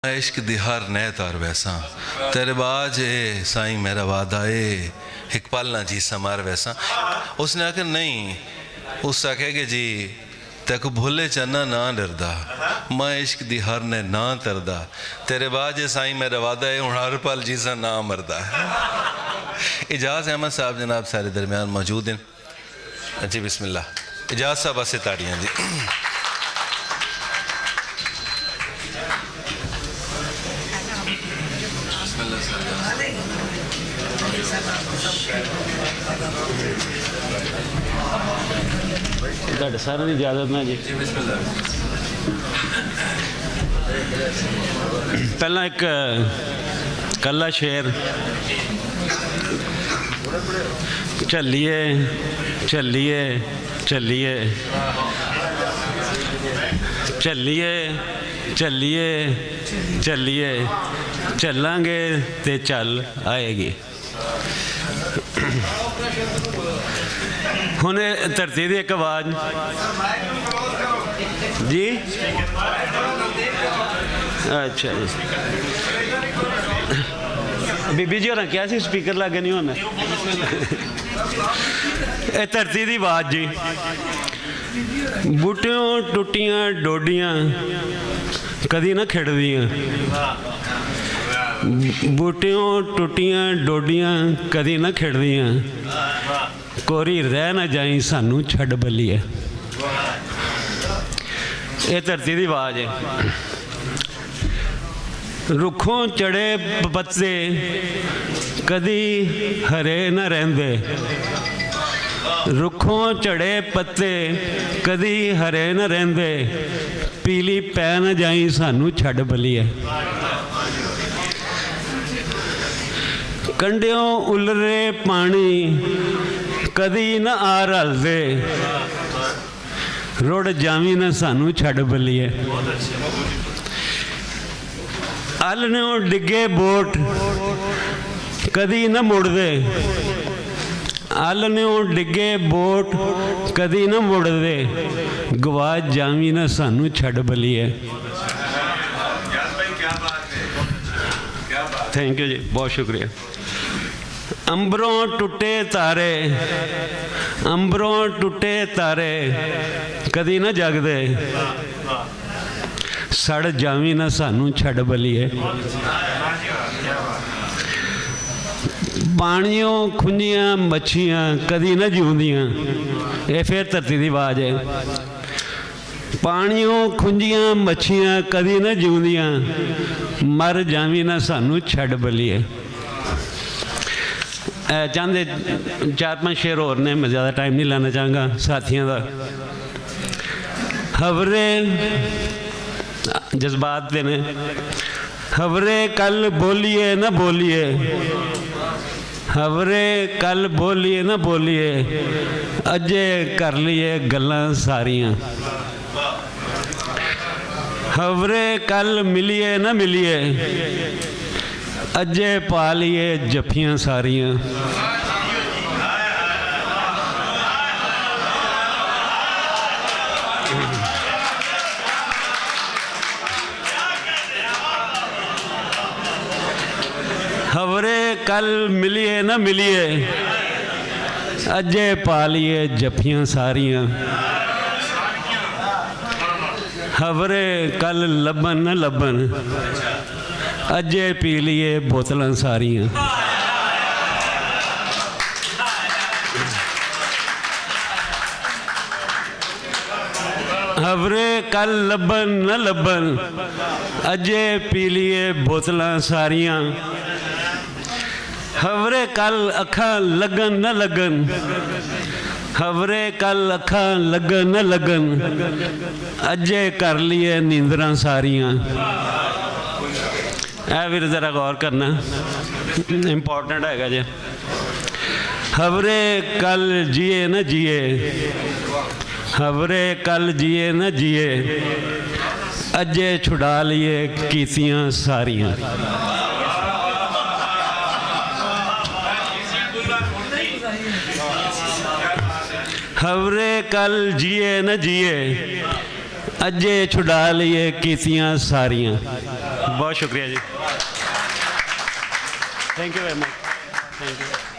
इश्क दी हर नए तार वैसा तेरे बाज ए साईं मेरा वादा ए एक पल ना जी समार वैसा। उसने आखिर नहीं, उस आखे कि जी तेको भूले चना ना डरदा, मैं इश्क दी हर ने ना तरदा, तेरे बाज ए साईं मेरा वादा है हूँ हर पल जीसा ना मरदा। इजाज़ अहमद साहब जनाब सारे दरमियान मौजूद हैं जी। बिस्मिल्लाह इजाज़ साहब वास्ते ताड़ियाँ जी। सारे की इजाजत ना जी। पहला एक कला शेर चलिए चलिए चलिए चलिए चलिए चलिए चलांगे ते चल आएगी। हुण धरती की एक आवाज़ जी। अच्छा जी, बीबी जी होना क्या सी स्पीकर लागे नहीं होना। ये धरती की आवाज़ जी। बूटियों टुटियां डोडियां कदी ना खिड़दियां, बूटियों टुटियां डोडियां कदी ना खिड़दियां, कोरी रह ना जाई सानू छड़ बलिए। ये धरती की आवाज़ है। रुखों चढ़े पत्ते कदी हरे न रहंदे, रुखों चढ़े पत्ते कदी हरे न रहंदे, पीली पै न जाई सानू छड़ बलिए। कंडियों उलरे पानी कदी न आ रलदे, रुड़ जावी न सानू छड़ बलिए। अलनों डिगे बोट कदी न मुड़दे, अलनों डिगे बोट कदी न मुड़दे, गवाच जावी न सानू छड़ बलिए। थैंक यू जी, बहुत शुक्रिया। अंबरों टुटे तारे, अंबरों टुटे तारे कदी न जगदे, सड़ जावी न सानू छड़ बलिए। पानियों खुंजियां मच्छियां कदी न जीउंदियां, ये फिर धरती की आवाज़ है। पानियों खुंजियां मच्छियां कदी न जीउंदियां, मर जावी न सानू छड़ बलिए। चाहते चार पांच शेर होर ने, मैं ज़्यादा टाइम नहीं लाना चाहूँगा साथियों का। खबरे जज्बात देने, खबरे कल बोलिए न बोलिए, खबरे कल बोलिए न बोलिए, अजे कर लिए गल्लां सारियां। खबरे कल मिलिए न मिलिए, अजे पा लिए जफियां सारियां। खबरे कल मिलिए न मिलिए, अजे पा लिए जफियां सारियां। खबरे कल लबन न लबन, अजे पी लिए बोतलां सारियां। खबरे कल लबन न लबन, अजे पी लिए बोतलां सारियां। खबरे कल अखां लगन न लगन, खबरे कल अखां लगन न लगन, अजे कर लिए नींदरां सारियां। भी ज़रा गौर करना, इम्पोर्टेंट है जी। खबरे कल जिए न जिए, खबरे कल जिए न जिए, अजे छुड़ा लिए कीतियां सारियां। खबरे कल जिए न जिए, अजे छुड़ा लिए कीतियां सारियां। बहुत शुक्रिया जी, thank you very much, thank you.